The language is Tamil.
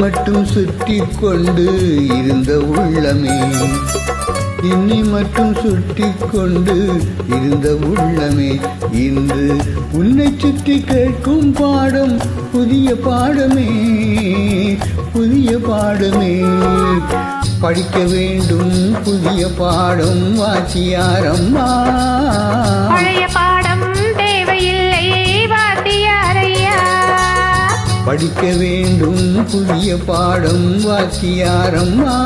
மட்டும் சுற்றி கொண்டு இருந்த உள்ளமே, என்னை மட்டும் சுற்றி கொண்டு இருந்த உள்ளமே, இன்று உன்னை சுற்றி கேட்கும் பாடம் புதிய பாடமே, புதிய பாடமே. படிக்க வேண்டும் புதிய பாடம் வாத்தியாரம்மா, பழைய பாடம் தேவையில்லை வாத்தியாரையா. படிக்க வேண்டும் புதிய பாடம் வாத்தியாரம்மா.